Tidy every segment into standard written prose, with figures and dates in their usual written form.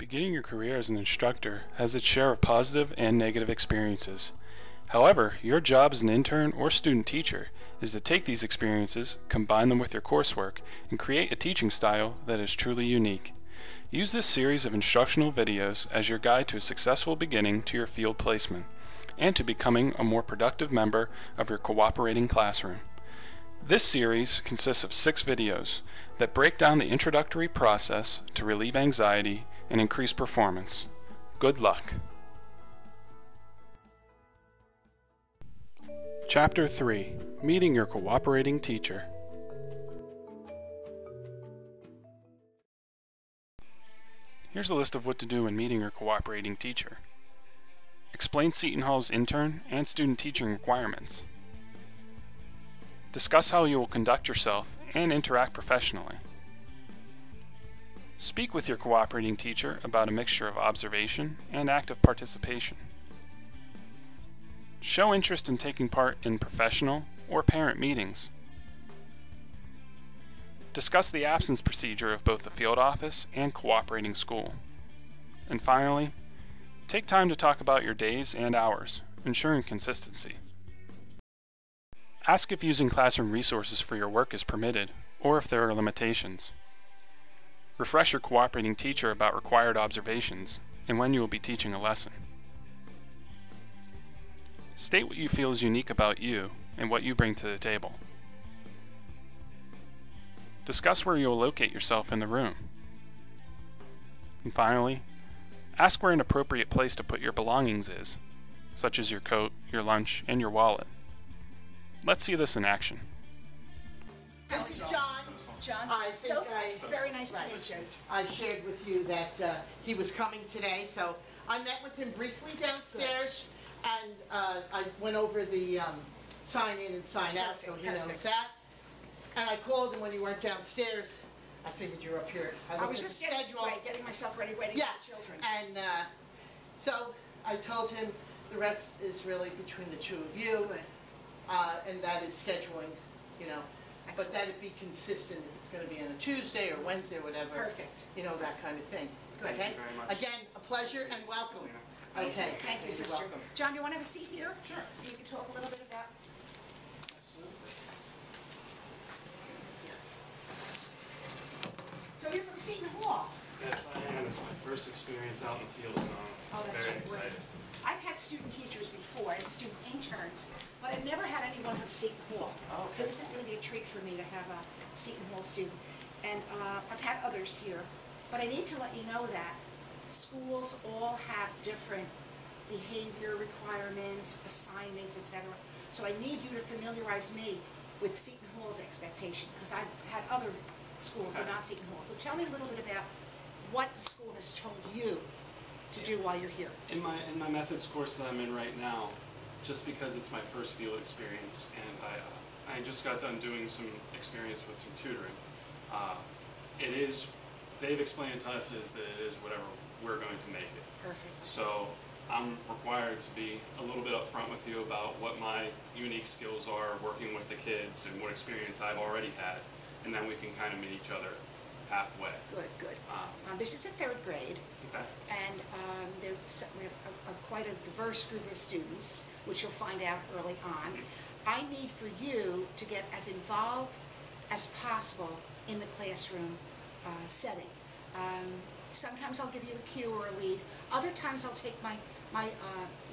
Beginning your career as an instructor has its share of positive and negative experiences. However, your job as an intern or student teacher is to take these experiences, combine them with your coursework, and create a teaching style that is truly unique. Use this series of instructional videos as your guide to a successful beginning to your field placement, and to becoming a more productive member of your cooperating classroom. This series consists of 6 videos that break down the introductory process to relieve anxiety and increase performance. Good luck. Chapter 3: Meeting your cooperating teacher. Here's a list of what to do when meeting your cooperating teacher. Explain Seton Hall's intern and student teaching requirements. Discuss how you will conduct yourself and interact professionally. Speak with your cooperating teacher about a mixture of observation and active participation. Show interest in taking part in professional or parent meetings. Discuss the absence procedure of both the field office and cooperating school. And finally, take time to talk about your days and hours, ensuring consistency. Ask if using classroom resources for your work is permitted, or if there are limitations. Refresh your cooperating teacher about required observations and when you will be teaching a lesson. State what you feel is unique about you and what you bring to the table. Discuss where you will locate yourself in the room. And finally, ask where an appropriate place to put your belongings is, such as your coat, your lunch, and your wallet. Let's see this in action. This is John. John, very nice to meet you. I shared with you that he was coming today, so I met with him briefly downstairs, and I went over the sign in and sign out, so he knows that. And I called him when you weren't downstairs. I figured you were up here. I was just getting myself ready, waiting for the children. And so I told him the rest is really between the two of you. Good. And that is scheduling, you know. But that it be consistent if it's going to be on a Tuesday or Wednesday or whatever. Perfect. You know, that kind of thing. Good. Okay? Thank you very much. Again, a pleasure and welcome. Okay. Thank you, sister. Welcome. John, you want to have a seat here? Sure. You can talk a little bit about... Absolutely. So you're from Seton Hall? Yes, I am. It's my first experience out in the field, so I'm very excited. I've had student teachers before and student interns, but I've never had anyone from Seton Hall. Oh, okay. So this is going to be a treat for me to have a Seton Hall student. And I've had others here, but I need to let you know that schools all have different behavior requirements, assignments, etc. So I need you to familiarize me with Seton Hall's expectation, because I've had other schools, but not Seton Hall. So tell me a little bit about what the school has told you to do while you're here. In my methods course that I'm in right now, just because it's my first field experience, and I just got done doing some experience with some tutoring. They've explained to us is that it is whatever we're going to make it. Perfect. So I'm required to be a little bit upfront with you about what my unique skills are working with the kids and what experience I've already had, and then we can kind of meet each other halfway. Good, good. This is a 3rd grade. Okay. And we have quite a diverse group of students, which you'll find out early on. I need for you to get as involved as possible in the classroom setting. Sometimes I'll give you a cue or a lead. Other times I'll take my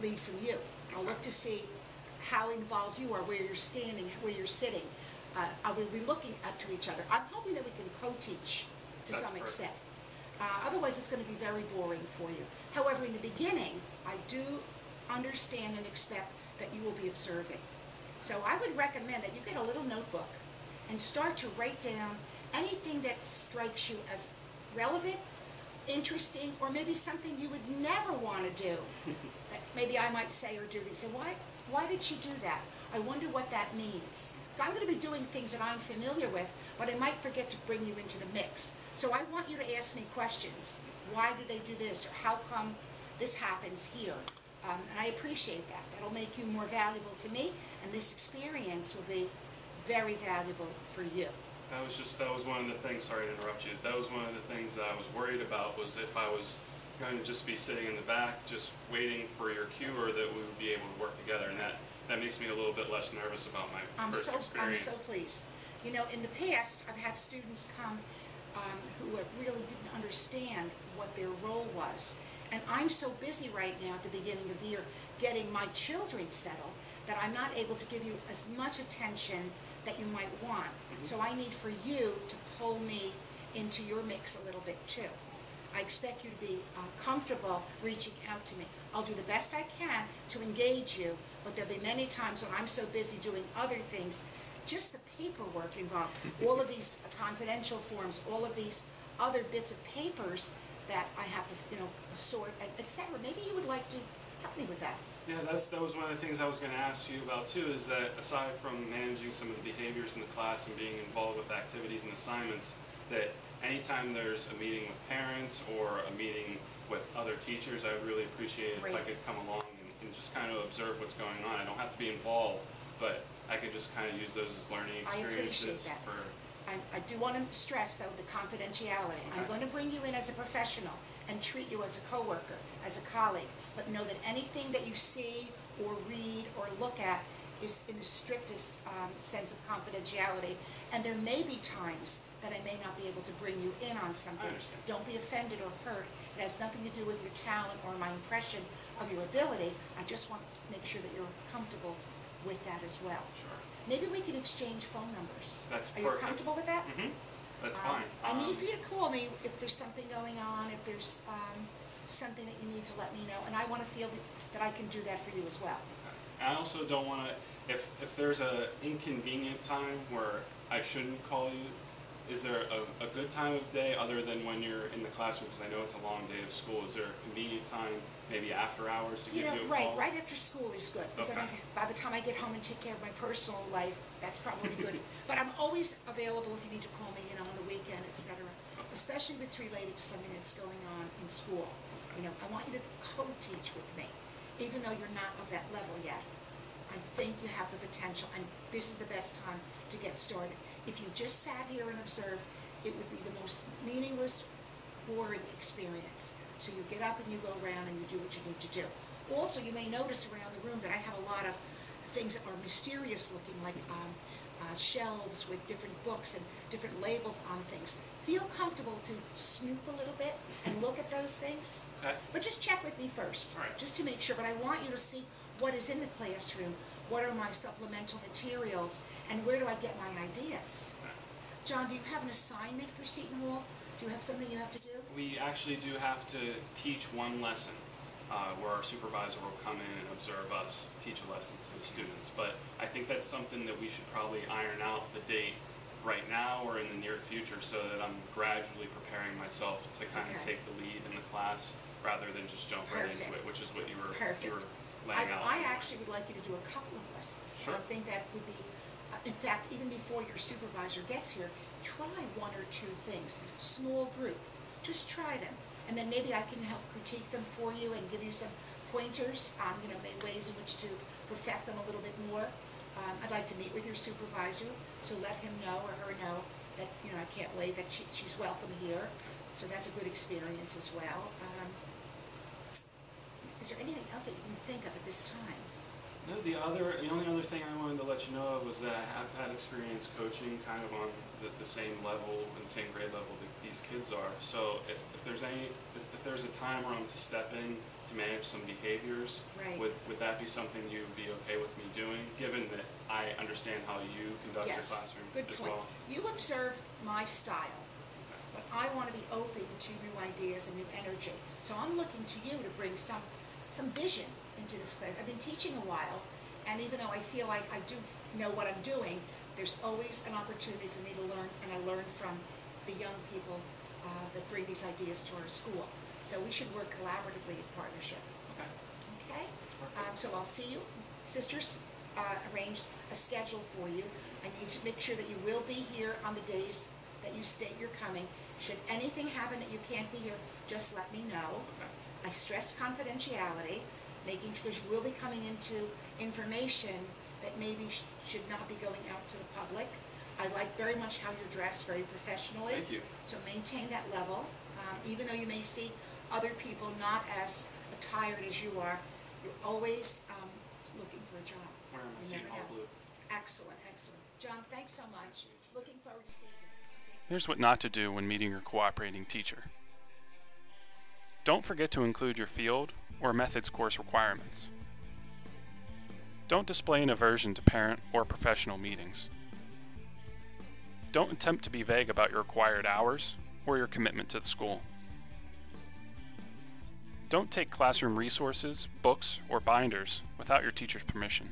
lead from you. I'll look to see how involved you are, where you're standing, where you're sitting. I will be looking to each other. I'm hoping that we can co-teach to some extent. Otherwise, it's going to be very boring for you. However, in the beginning, I do understand and expect that you will be observing. So I would recommend that you get a little notebook and start to write down anything that strikes you as relevant, interesting, or maybe something you would never want to do. That maybe I might say or do. You say, why did she do that? I wonder what that means. I'm going to be doing things that I'm familiar with, but I might forget to bring you into the mix. So I want you to ask me questions. Why do they do this? Or how come this happens here? And I appreciate that. That'll make you more valuable to me, and this experience will be very valuable for you. That was one of the things, sorry to interrupt you, that was one of the things that I was worried about, was if I was going to just be sitting in the back, just waiting for your cue, or that we would be able to work together, and that makes me a little bit less nervous about my first experience. I'm so pleased. You know, in the past, I've had students come who really didn't understand what their role was. And I'm so busy right now at the beginning of the year getting my children settled that I'm not able to give you as much attention that you might want. So I need for you to pull me into your mix a little bit too. I expect you to be comfortable reaching out to me. I'll do the best I can to engage you, but there'll be many times when I'm so busy doing other things, just the paperwork involved, all of these confidential forms, all of these other bits of papers that I have to, you know, sort, etc. Maybe you would like to help me with that. Yeah, that was one of the things I was going to ask you about too, is that aside from managing some of the behaviors in the class and being involved with activities and assignments, that anytime there's a meeting with parents or a meeting with other teachers, I would really appreciate it if I could come along and just kind of observe what's going on. I don't have to be involved, but I could just kind of use those as learning experiences. I do want to stress, though, the confidentiality. Okay. I'm going to bring you in as a professional and treat you as a coworker, as a colleague, but know that anything that you see or read or look at is in the strictest sense of confidentiality. And there may be times that I may not be able to bring you in on something. Don't be offended or hurt. It has nothing to do with your talent or my impression of your ability. I just want to make sure that you're comfortable with that as well. Sure. Maybe we can exchange phone numbers. That's perfect. Are you comfortable with that? Mm-hmm. That's fine. I need for you to call me if there's something going on, if there's something that you need to let me know, and I want to feel that I can do that for you as well. Okay. I also don't want to, if there's an inconvenient time where I shouldn't call you, is there a good time of day other than when you're in the classroom? Because I know it's a long day of school. Is there a convenient time, maybe after hours, to give you a call? Right after school is good. Because then by the time I get home and take care of my personal life, that's probably good. But I'm always available if you need to call me, you know, on the weekend, etc. Especially if it's related to something that's going on in school. You know, I want you to co-teach with me, even though you're not of that level yet. I think you have the potential, and this is the best time to get started. If you just sat here and observed, it would be the most meaningless, boring experience. So you get up and you go around and you do what you need to do. Also, you may notice around the room that I have a lot of things that are mysterious looking, like shelves with different books and different labels on things. Feel comfortable to snoop a little bit and look at those things. Okay. But just check with me first, right, just to make sure. But I want you to see what is in the classroom, what are my supplemental materials, and where do I get my ideas. Okay. John, do you have an assignment for Seton Hall? Do you have something you have to do? We actually do have to teach one lesson where our supervisor will come in and observe us teach a lesson to the students. But I think that's something that we should probably iron out the date right now or in the near future, so that I'm gradually preparing myself to kind of take the lead in the class rather than just jump right into it, which is what you were laying out. I actually would like you to do a couple of lessons. Sure. I think that would be, in fact, even before your supervisor gets here, try one or two things. Small group. Just try them. And then maybe I can help critique them for you and give you some pointers on, you know, maybe ways in which to perfect them a little bit more. I'd like to meet with your supervisor, so let him know or her know that, you know, I can't wait, that she's welcome here. So that's a good experience as well. Is there anything else that you can think of at this time? No, the only other thing I wanted to let you know of was that I have had experience coaching kind of on the same level and same grade level that these kids are. So if there's a time where I'm to step in to manage some behaviors, right, would that be something you'd be okay with me doing, given that I understand how you conduct your classroom as well? You observe my style, but I want to be open to new ideas and new energy. So I'm looking to you to bring some vision into this class. I've been teaching a while, and even though I feel like I do know what I'm doing, there's always an opportunity for me to learn, and I learn from the young people that bring these ideas to our school. So we should work collaboratively in partnership. Okay. Okay? That's perfect. So I'll see you. Sisters arranged a schedule for you. I need to make sure that you will be here on the days that you state you're coming. Should anything happen that you can't be here, just let me know. Okay. I stressed confidentiality, making sure, because you will be coming into information that maybe should not be going out to the public. I like very much how you're dressed, very professionally. Thank you. So maintain that level. Even though you may see other people not as attired as you are. You're always looking for a job. Wearing You Seton never know. blue. Excellent, excellent. John, thanks so much. Looking forward to seeing you. Take care. Here's what not to do when meeting your cooperating teacher. Don't forget to include your field or methods course requirements. Don't display an aversion to parent or professional meetings. Don't attempt to be vague about your required hours or your commitment to the school. Don't take classroom resources, books, or binders without your teacher's permission.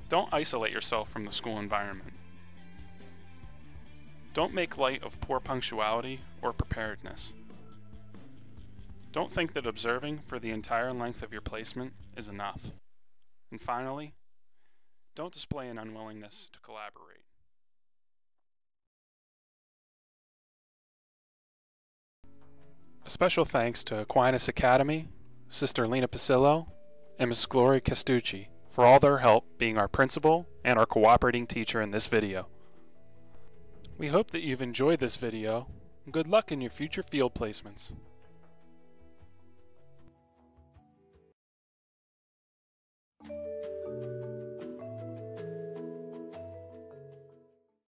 Don't isolate yourself from the school environment. Don't make light of poor punctuality or preparedness. Don't think that observing for the entire length of your placement is enough. And finally, don't display an unwillingness to collaborate. A special thanks to Aquinas Academy, Sister Lena Pasillo, and Ms. Gloria Castucci for all their help being our principal and our cooperating teacher in this video. We hope that you've enjoyed this video, and good luck in your future field placements.